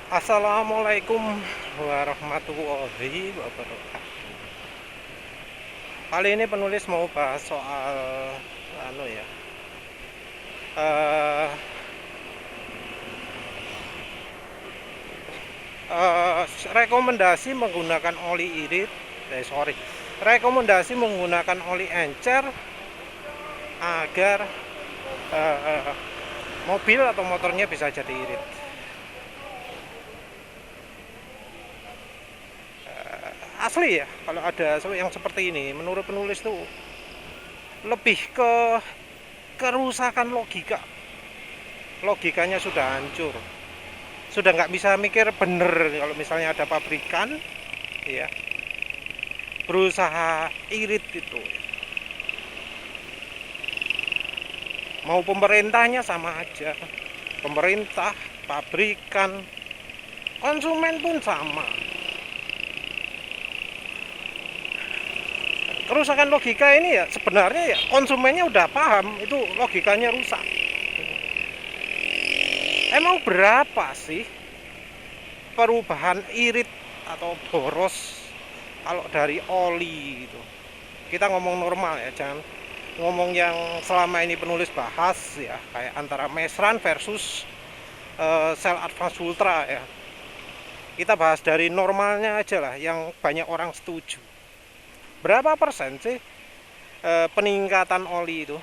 Assalamualaikum warahmatullahi wabarakatuh. Kali ini penulis mau bahas soal anu ya. eh eh, rekomendasi menggunakan oli irit. Sorry. Rekomendasi menggunakan oli encer agar eh, mobil atau motornya bisa jadi irit. Asli ya, kalau ada yang seperti ini, menurut penulis tuh lebih ke kerusakan logika. Logikanya sudah hancur, sudah nggak bisa mikir bener. Kalau misalnya ada pabrikan ya berusaha irit itu, mau pemerintahnya sama aja, pemerintah, pabrikan, konsumen pun sama. Kerusakan logika ini ya sebenarnya ya konsumennya udah paham itu logikanya rusak. Emang berapa sih perubahan irit atau boros kalau dari oli gitu? Kita ngomong normal ya, jangan ngomong yang selama ini penulis bahas ya, kayak antara Mesran versus Cell Advance Ultra ya. Kita bahas dari normalnya aja lah, yang banyak orang setuju. Berapa persen sih peningkatan oli itu?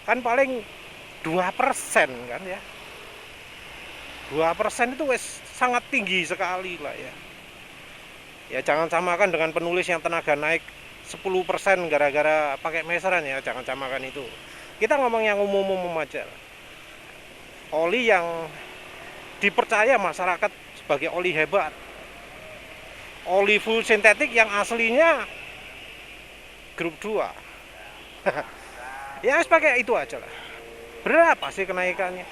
Kan paling 2% kan ya. 2% itu sangat tinggi sekali lah ya. Ya jangan samakan dengan penulis yang tenaga naik 10% gara-gara pakai meseran ya, jangan samakan itu. Kita ngomong yang umum-umum aja. Oli yang dipercaya masyarakat sebagai oli hebat. Oli full sintetik yang aslinya grup 2. Ya harus pakai itu aja lah. Berapa sih kenaikannya?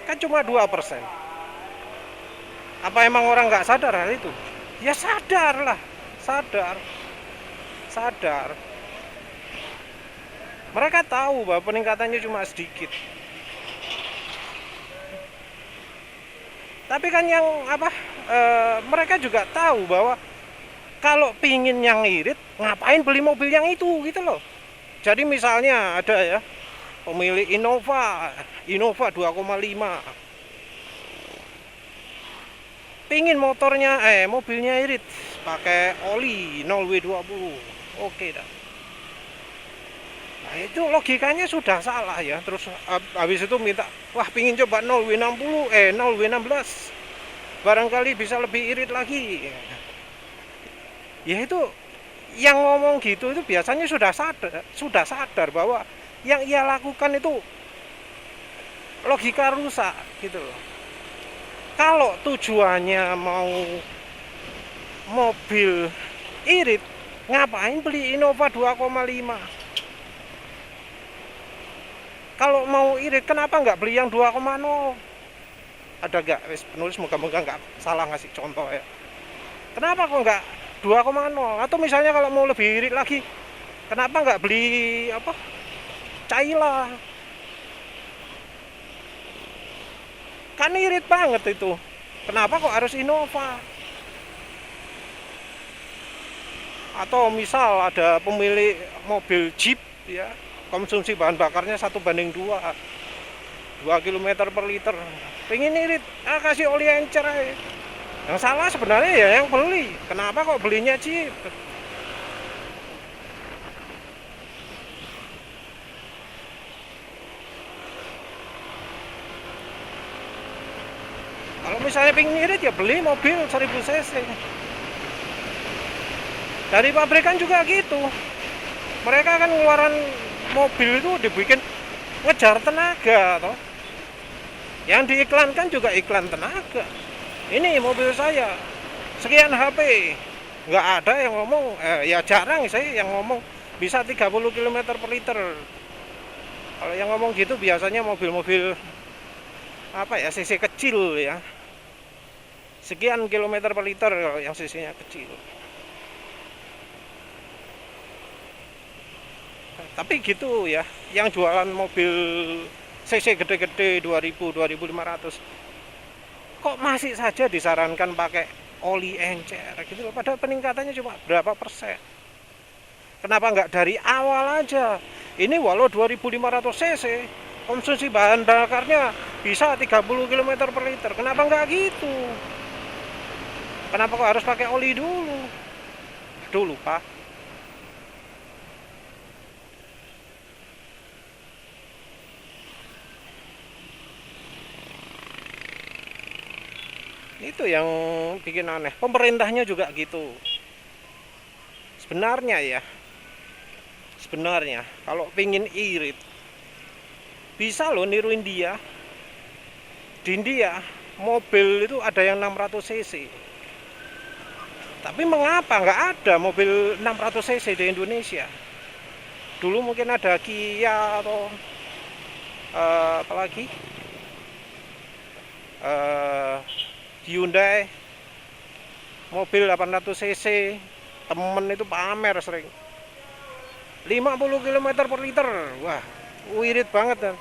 Kan cuma 2%. Apa emang orang nggak sadar hal itu? Ya sadar lah, sadar, sadar. Mereka tahu bahwa peningkatannya cuma sedikit. Tapi kan yang apa? Mereka juga tahu bahwa kalau pingin yang irit, ngapain beli mobil yang itu gitu loh. Jadi misalnya ada ya pemilik Innova 2,5, pingin mobilnya irit pakai oli 0W20, oke dah. Nah, itu logikanya sudah salah ya. Terus habis itu minta, wah pingin coba 0W60 0W16, barangkali bisa lebih irit lagi. Ya itu yang ngomong gitu itu biasanya sudah sadar bahwa yang ia lakukan itu logika rusak gitu loh. Kalau tujuannya mau mobil irit, ngapain beli Innova 2,5? Kalau mau irit kenapa nggak beli yang 2,0? Ada nggak penulis, moga-moga nggak salah ngasih contoh ya. Kenapa kok nggak 2,0? Atau misalnya kalau mau lebih irit lagi, kenapa nggak beli apa? Caila. Kan irit banget itu. Kenapa kok harus Innova? Atau misal ada pemilik mobil Jeep ya, konsumsi bahan bakarnya 1:2 km per liter, pengen irit, kasih oli encer aja. Yang salah sebenarnya ya yang beli. Kenapa kok belinya Jeep? Kalau misalnya pengen irit ya beli mobil 1000 cc. Dari pabrikan juga gitu. Mereka kan ngeluaran mobil itu dibikin ngejar tenaga toh. Yang diiklankan juga iklan tenaga. Ini mobil saya sekian HP. Nggak ada yang ngomong, ya jarang sih yang ngomong bisa 30 km per liter. Kalau yang ngomong gitu biasanya mobil-mobil apa ya, cc kecil ya. Sekian kilometer per liter kalau yang cc-nya kecil. Tapi gitu ya, yang jualan mobil cc gede-gede 2000 2500, kok masih saja disarankan pakai oli encer gitu loh, padahal peningkatannya cuma berapa persen. Kenapa nggak dari awal aja? Ini walau 2500 cc, konsumsi bahan bakarnya bisa 30 km per liter. Kenapa nggak gitu? Kenapa kok harus pakai oli dulu? Aduh, lupa. Itu yang bikin aneh. Pemerintahnya juga gitu. Sebenarnya kalau pingin irit, bisa loh niru India. Di India mobil itu ada yang 600 cc, tapi mengapa nggak ada mobil 600 cc di Indonesia? Dulu mungkin ada Kia atau apalagi Hyundai, mobil 800 cc, temen itu pamer sering 50 km per liter. Wah, wirid banget kan.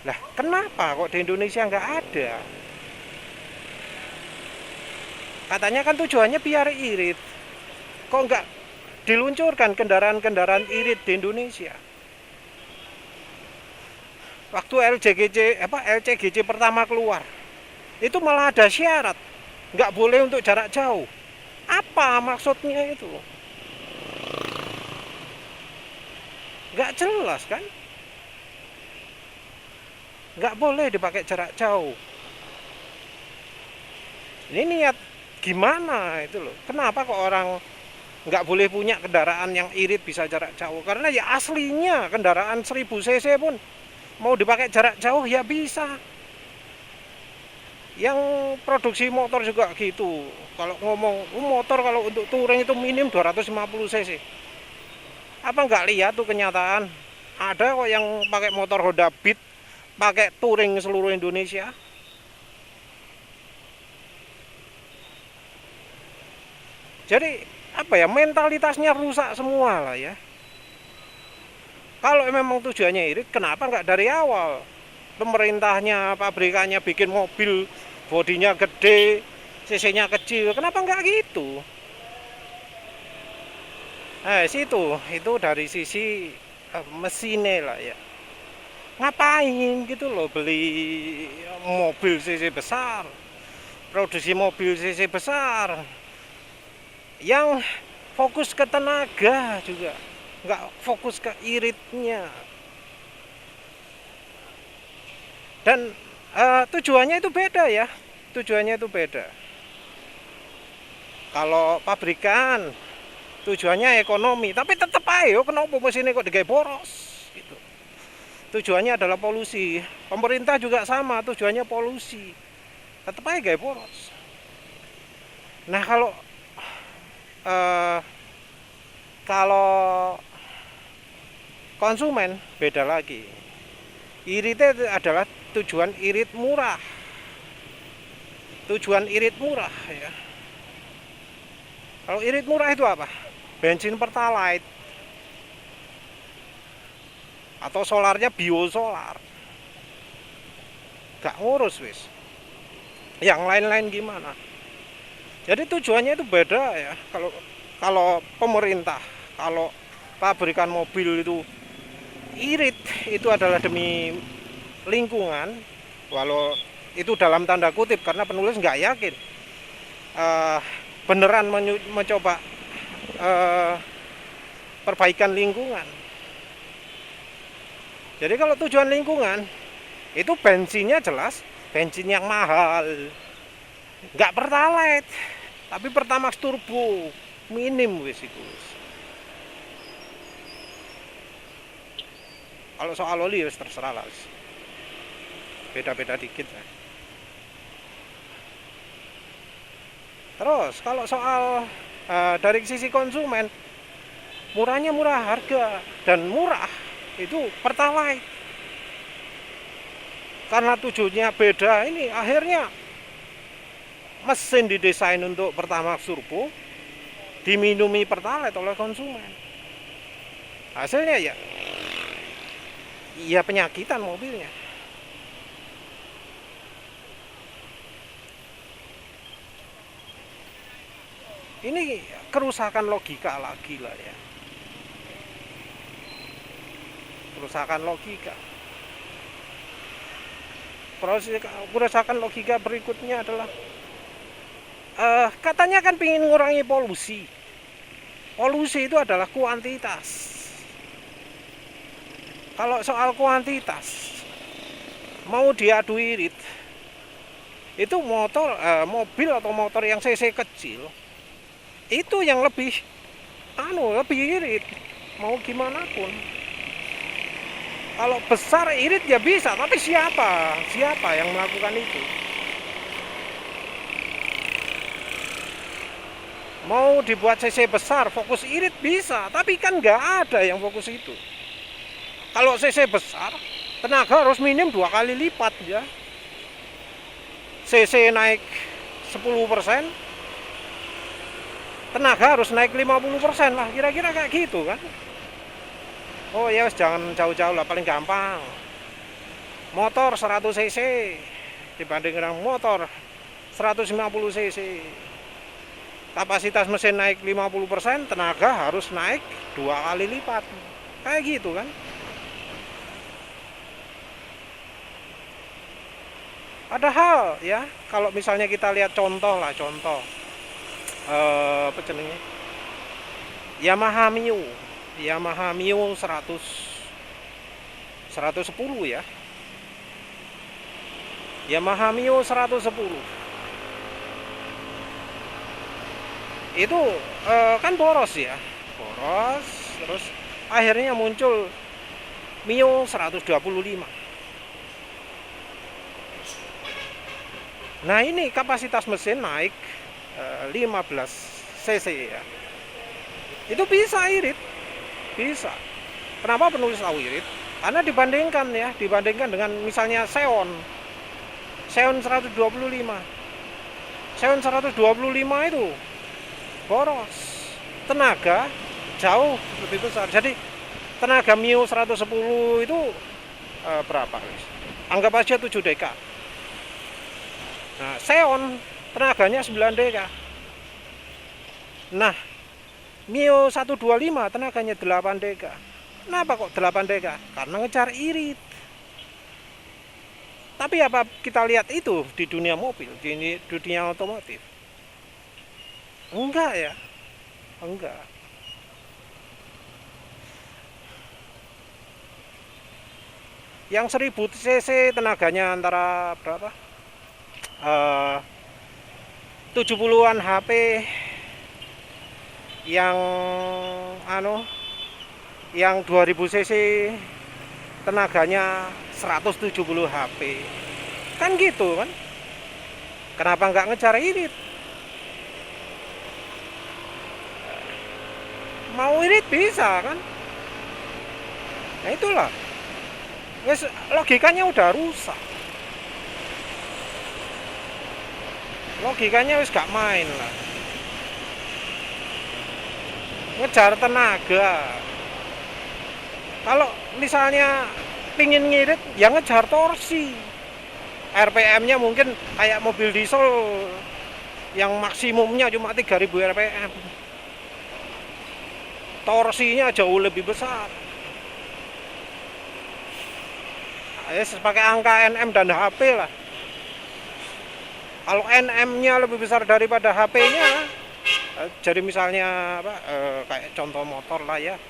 Lah kenapa kok di Indonesia nggak ada? Katanya kan tujuannya biar irit, kok nggak diluncurkan kendaraan-kendaraan irit di Indonesia? Waktu LCGC pertama keluar, itu malah ada syarat nggak boleh untuk jarak jauh. Apa maksudnya itu? Nggak jelas kan? Nggak boleh dipakai jarak jauh. Ini niat gimana itu loh? Kenapa kok orang nggak boleh punya kendaraan yang irit bisa jarak jauh? Karena ya aslinya kendaraan 1000 cc pun mau dipakai jarak jauh ya bisa. Yang produksi motor juga gitu. Kalau ngomong motor kalau untuk touring itu minim 250 cc. Apa nggak lihat tuh kenyataan? Ada kok yang pakai motor Honda Beat pakai touring seluruh Indonesia. Jadi apa ya, mentalitasnya rusak semua lah ya. Kalau memang tujuannya irit, kenapa nggak dari awal? Pemerintahnya, pabrikannya bikin mobil bodinya gede, cc-nya kecil, kenapa nggak gitu? Situ itu dari sisi mesinnya lah ya. Ngapain gitu loh beli mobil cc besar, produksi mobil cc besar, yang fokus ke tenaga juga, nggak fokus ke iritnya. Dan tujuannya itu beda ya, tujuannya itu beda. Kalau pabrikan tujuannya ekonomi, tapi tetap ayo kenapa mesinnya kok digawe boros gitu. Tujuannya adalah polusi. Pemerintah juga sama, tujuannya polusi, tetap aja gawe boros. Nah kalau konsumen beda lagi. Iritnya adalah tujuan irit murah. Tujuan irit murah ya. Kalau irit murah itu apa? Bensin Pertalite atau solarnya biosolar. Gak ngurus wis. Yang lain-lain gimana? Jadi tujuannya itu beda ya. Kalau pemerintah, kalau pabrikan mobil itu irit, itu adalah demi lingkungan, walau itu dalam tanda kutip karena penulis nggak yakin beneran mencoba perbaikan lingkungan. Jadi kalau tujuan lingkungan, itu bensinnya jelas bensin yang mahal, nggak Pertalite, tapi Pertamax Turbo minim wis itu. Kalau soal oli ya terserah lah, beda-beda dikit ya. Terus kalau soal dari sisi konsumen, murahnya murah harga dan murah itu Pertalite. Karena tujuannya beda, ini akhirnya mesin didesain untuk Pertamax Turbo diminumi Pertalite oleh konsumen. Hasilnya ya penyakitan mobilnya. Ini kerusakan logika lagi lah ya, kerusakan logika. Kerusakan logika berikutnya adalah katanya kan ingin mengurangi polusi. Polusi itu adalah kuantitas. Kalau soal kuantitas, mau diadu irit, itu mobil atau motor yang cc kecil, itu yang lebih irit, mau gimana pun. Kalau besar irit ya bisa, tapi siapa yang melakukan itu? Mau dibuat cc besar, fokus irit bisa, tapi kan nggak ada yang fokus itu. Kalau cc besar, tenaga harus minim 2 kali lipat ya. cc naik 10%, tenaga harus naik 50% lah, kira-kira kayak gitu kan. Oh ya, jangan jauh-jauh lah, paling gampang. Motor 100 cc dibanding dengan motor 150 cc. Kapasitas mesin naik 50%, tenaga harus naik 2 kali lipat. Kayak gitu kan. Padahal ya, kalau misalnya kita lihat contoh apa jenenge? Yamaha Mio 110 ya. Yamaha Mio 110. Itu kan boros ya. Terus akhirnya muncul Mio 125. Nah, ini kapasitas mesin naik 15 cc ya. Itu bisa irit. Bisa. Kenapa penulis tahu irit? Karena dibandingkan dengan misalnya Xeon 125. Xeon 125 itu boros. Tenaga jauh lebih besar. Jadi tenaga Mio 110 itu berapa? Anggap aja 7 dk. Nah, Xeon tenaganya 9 dk. Nah, Mio 125 tenaganya 8 dk. Kenapa kok 8 dk? Karena ngejar irit. Tapi apa kita lihat itu di dunia mobil, di dunia otomotif? Enggak ya. Enggak. Yang 1000 cc tenaganya antara berapa? 70-an HP, yang 2000 cc tenaganya 170 HP. Kan gitu kan? Kenapa nggak ngejar irit? Mau irit bisa kan? Nah itulah. Logikanya udah rusak. Logikanya wis gak main lah. Ngejar tenaga. Kalau misalnya pingin ngirit, ya ngejar torsi. RPM-nya mungkin kayak mobil diesel yang maksimumnya cuma 3000 RPM. Torsinya jauh lebih besar. Pakai angka NM dan HP lah. Kalau NM-nya lebih besar daripada HP-nya, jadi misalnya kayak contoh motor lah ya,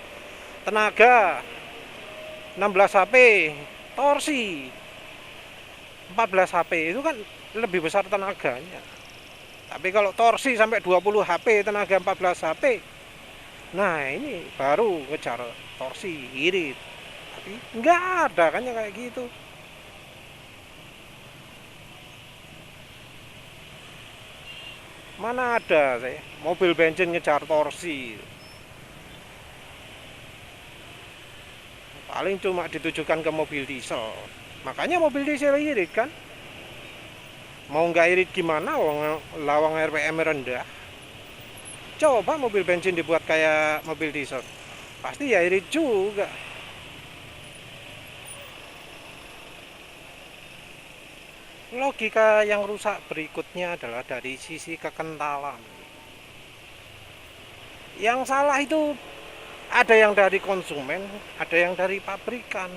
tenaga 16 HP, torsi 14 HP, itu kan lebih besar tenaganya. Tapi kalau torsi sampai 20 HP, tenaga 14 HP, nah ini baru ngejar torsi, irit. Tapi nggak ada kan yang kayak gitu. Mana ada saya mobil bensin ngejar torsi. Paling cuma ditujukan ke mobil diesel. Makanya mobil diesel irit kan. Mau nggak irit gimana, lawang RPM rendah. Coba mobil bensin dibuat kayak mobil diesel, pasti ya irit juga. Logika yang rusak berikutnya adalah dari sisi kekentalan. Yang salah itu ada yang dari konsumen, ada yang dari pabrikan.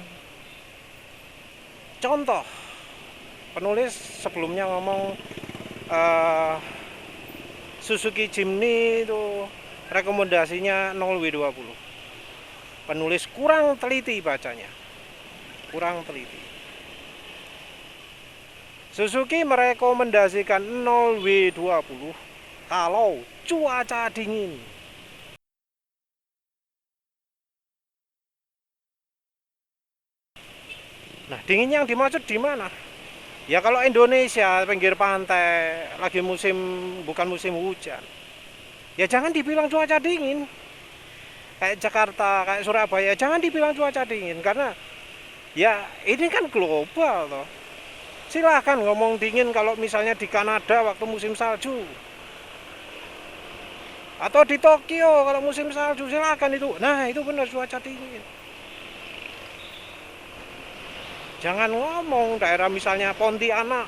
Contoh, penulis sebelumnya ngomong eh, Suzuki Jimny itu rekomendasinya 0W20. Penulis kurang teliti bacanya, kurang teliti. Suzuki merekomendasikan 0W20 kalau cuaca dingin. Nah, dingin yang dimaksud di mana? Ya kalau Indonesia pinggir pantai lagi musim, bukan musim hujan, ya jangan dibilang cuaca dingin. Kayak Jakarta, kayak Surabaya, jangan dibilang cuaca dingin karena ya ini kan global toh. Silahkan ngomong dingin kalau misalnya di Kanada waktu musim salju, atau di Tokyo kalau musim salju, silahkan itu. Nah itu benar cuaca dingin. Jangan ngomong daerah misalnya Pontianak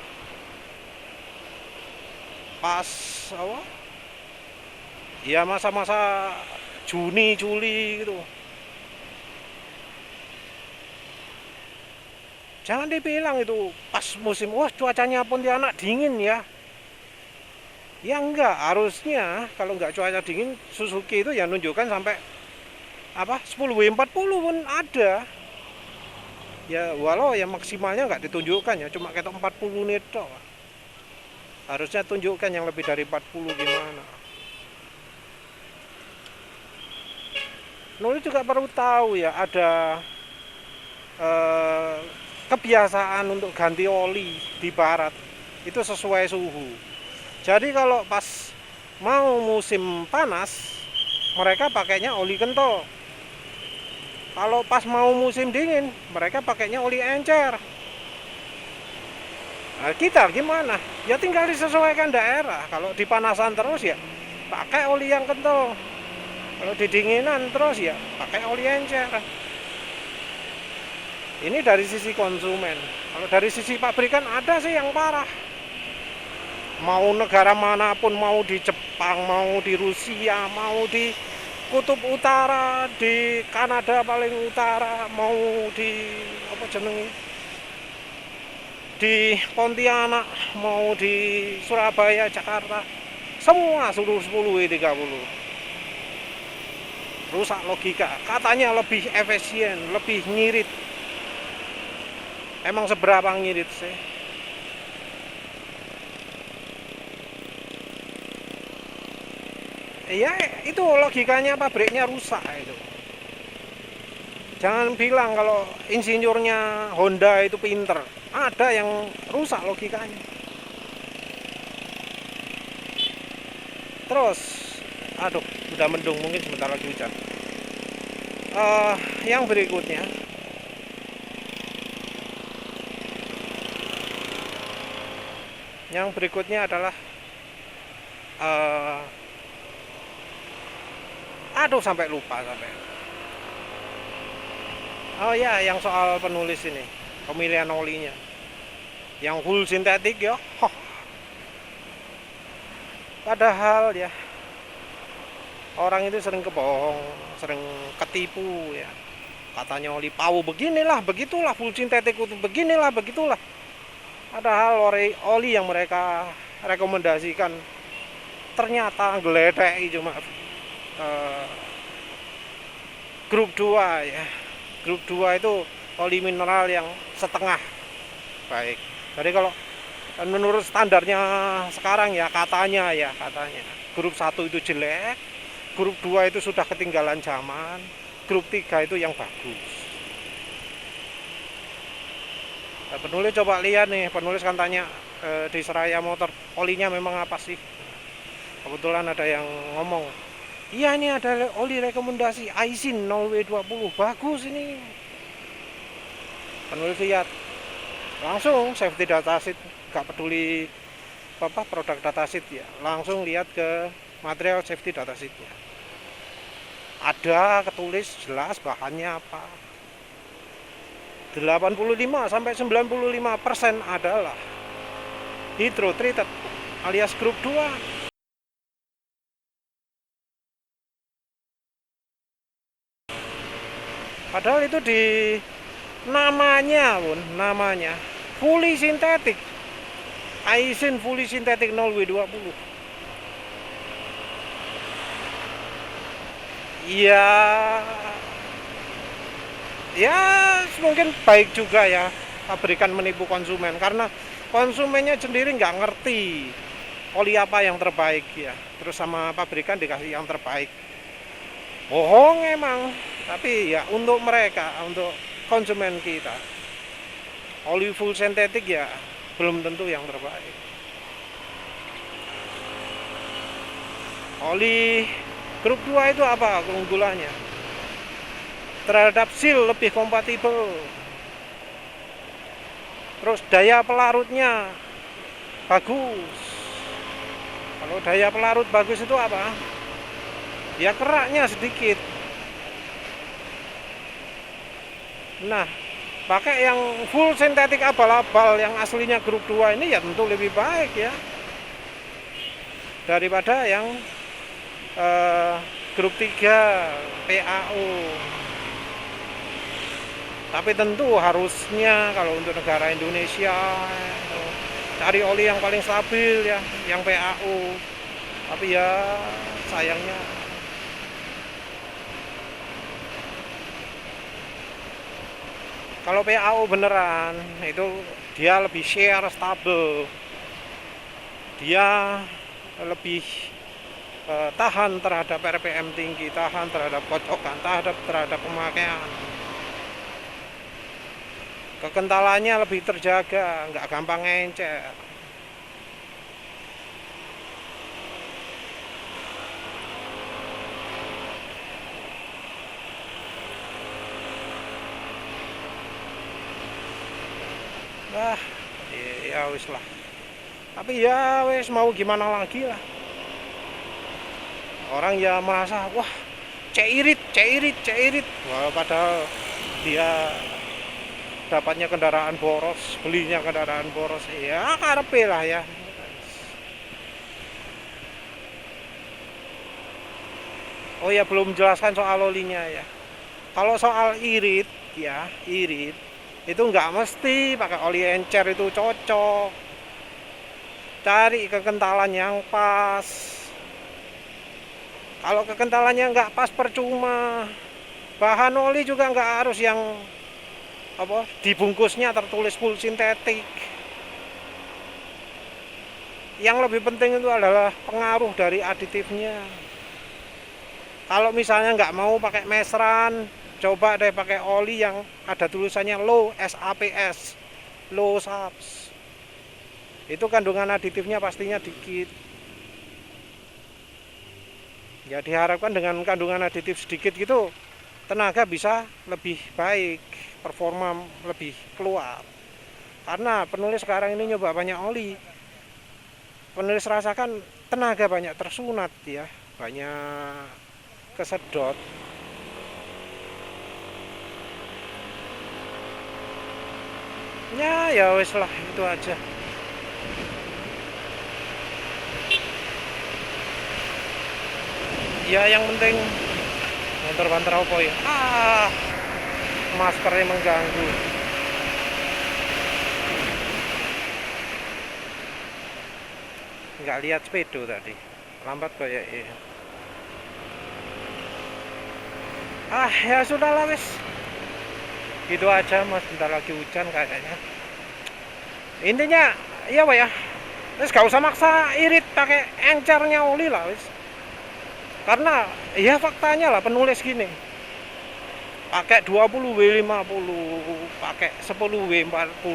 pas apa? Ya masa-masa Juni Juli gitu. Jangan dibilang itu pas musim, wah cuacanya Pontianak dingin ya. Ya enggak, harusnya kalau enggak cuaca dingin Suzuki itu ya nunjukkan sampai apa 10W40 pun ada. Ya walau ya maksimalnya enggak ditunjukkan ya, cuma ketok 40 neto. Harusnya tunjukkan yang lebih dari 40 gimana. Nulis juga perlu tahu ya ada eh, kebiasaan untuk ganti oli di barat itu sesuai suhu. Jadi kalau pas mau musim panas mereka pakainya oli kental. Kalau pas mau musim dingin mereka pakainya oli encer. Nah, kita gimana? Ya tinggal disesuaikan daerah. Kalau di panasan terus ya pakai oli yang kental. Kalau di dinginan terus ya pakai oli encer. Ini dari sisi konsumen. Kalau dari sisi pabrikan ada sih yang parah. Mau negara manapun, mau di Jepang, mau di Rusia, mau di Kutub Utara, di Kanada paling utara, mau di apa jenenge? Di Pontianak, mau di Surabaya, Jakarta, semua seluruh 10W30. Rusak logika. Katanya lebih efisien, lebih ngirit. Emang seberapa ngirit sih? Iya, itu logikanya pabriknya rusak itu. Jangan bilang kalau insinyurnya Honda itu pinter. Ada yang rusak logikanya. Terus, aduh, udah mendung mungkin sebentar lagi hujan. Yang berikutnya, adalah uh, aduh sampai lupa sampai. Oh ya, yang soal penulis ini, pemilihan olinya, yang full sintetik ya. Huh. Padahal ya orang itu sering kebohong, sering ketipu ya. Katanya oli pau beginilah, begitulah, full sintetik itu beginilah, begitulah. Padahal oli yang mereka rekomendasikan ternyata geledek cuma grup 2 ya. Grup 2 itu oli mineral yang setengah baik. Jadi kalau menurut standarnya sekarang ya katanya grup 1 itu jelek, grup 2 itu sudah ketinggalan zaman, grup 3 itu yang bagus. Nah, penulis coba lihat nih, penulis kan tanya di Seraya Motor, olinya memang apa sih? Kebetulan ada yang ngomong, iya ini ada oli rekomendasi Aisin 0W20, bagus ini. Penulis lihat, langsung safety dataset, gak peduli apa produk dataset ya, langsung lihat ke material safety datasetnya. Ada ketulis jelas bahannya apa. 85-95% adalah hydro treated alias grup 2. Padahal itu di namanya fully sintetik, Aisin fully sintetik 0W20. Ya, ya mungkin baik juga ya pabrikan menipu konsumen, karena konsumennya sendiri nggak ngerti oli apa yang terbaik ya, terus sama pabrikan dikasih yang terbaik. Bohong emang, tapi ya untuk mereka, untuk konsumen kita, oli full sintetik ya belum tentu yang terbaik. Oli grup 2 itu apa keunggulannya? Terhadap seal lebih kompatibel. Terus daya pelarutnya bagus. Kalau daya pelarut bagus itu apa? Ya keraknya sedikit. Nah, pakai yang full sintetik abal-abal yang aslinya grup 2 ini ya tentu lebih baik ya, daripada yang grup 3 PAO. Tapi tentu harusnya kalau untuk negara Indonesia cari oli yang paling stabil ya, yang PAO. Tapi ya sayangnya kalau PAO beneran itu dia lebih share stabil, dia lebih tahan terhadap RPM tinggi, tahan terhadap kocokan, terhadap pemakaian. Kekentalannya lebih terjaga, nggak gampang encer. Nah, ya wis lah. Tapi ya wis mau gimana lagi lah. Orang ya merasa wah cek irit. Wah, padahal dia dapatnya kendaraan boros, belinya kendaraan boros, ya karepe lah ya. Oh ya, belum menjelaskan soal olinya ya. Kalau soal irit ya, irit itu nggak mesti pakai oli encer itu cocok. Cari kekentalan yang pas. Kalau kekentalannya nggak pas percuma. Bahan oli juga nggak harus yang apa dibungkusnya tertulis full sintetik. Yang lebih penting itu adalah pengaruh dari aditifnya. Kalau misalnya nggak mau pakai mesran, coba deh pakai oli yang ada tulisannya low SAPS, low SAPS. Itu kandungan aditifnya pastinya dikit. Ya diharapkan dengan kandungan aditif sedikit gitu, tenaga bisa lebih baik, performa lebih keluar. Karena penulis sekarang ini nyoba banyak oli, penulis rasakan tenaga banyak tersunat ya, banyak kesedot. Ya wes lah, itu aja. Ya yang penting banter-banter apa ya, maskernya mengganggu. Nggak lihat sepedo tadi, lambat kayak ya. Ya sudahlah wes, gitu aja mas, bentar lagi hujan kayaknya. Intinya iya pak ya, wes gak usah maksa irit pakai encernya oli lah wes. Karena ya faktanya lah penulis gini, pakai 20W50, pakai 10W40,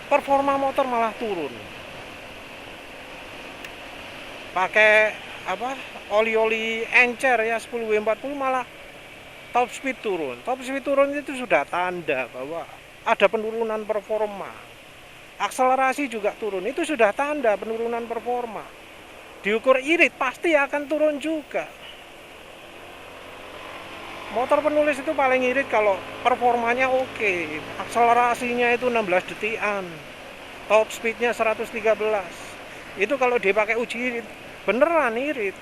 performa motor malah turun. Pakai apa oli-oli encer ya 10W40 malah top speed turun. Top speed turun itu sudah tanda bahwa ada penurunan performa. Akselerasi juga turun, itu sudah tanda penurunan performa. Diukur irit pasti akan turun juga. Motor penulis itu paling irit kalau performanya oke, akselerasinya itu 16 detikan, top speednya 113. Itu kalau dipakai uji irit beneran irit.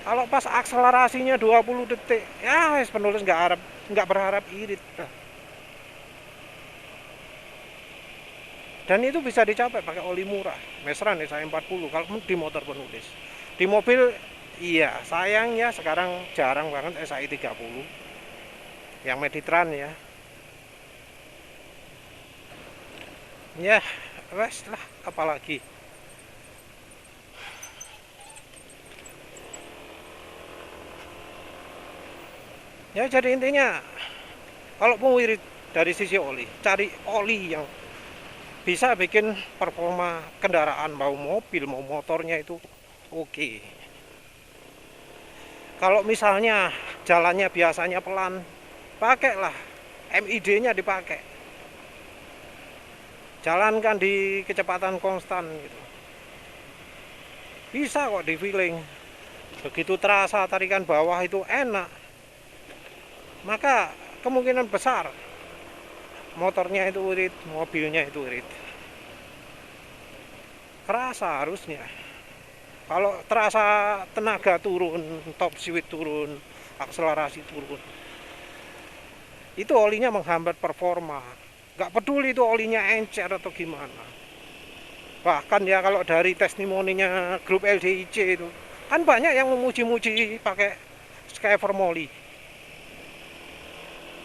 Kalau pas akselerasinya 20 detik, ya penulis nggak berharap irit. Dan itu bisa dicapai pakai oli murah, Mesran SA40 kalau di motor penulis. Di mobil, iya, sayang ya sekarang jarang banget SAI 30 yang Meditran ya. Ya, wes lah, apalagi. Ya jadi intinya, kalau mau irit dari sisi oli, cari oli yang bisa bikin performa kendaraan, mau mobil mau motornya itu oke. Kalau misalnya jalannya biasanya pelan, pakailah MID-nya dipakai. Jalankan di kecepatan konstan gitu. Bisa kok di feeling. Begitu terasa tarikan bawah itu enak. Maka kemungkinan besar motornya itu irit, mobilnya itu irit. Kerasa harusnya. Kalau terasa tenaga turun, top speed turun, akselerasi turun, itu olinya menghambat performa. Gak peduli itu olinya encer atau gimana. Bahkan ya kalau dari testimoninya grup LDIC itu, kan banyak yang memuji-muji pakai Skyver Molly.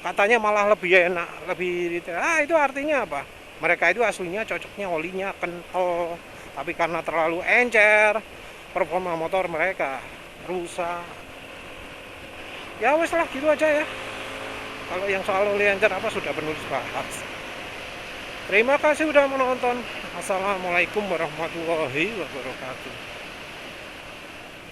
Katanya malah lebih enak, lebih itu artinya apa? Mereka itu aslinya cocoknya olinya kental, tapi karena terlalu encer, performa motor mereka rusak. Ya wes lah gitu aja ya. Kalau yang soal oli encer apa sudah penulis bahas. Terima kasih sudah menonton. Assalamualaikum warahmatullahi wabarakatuh.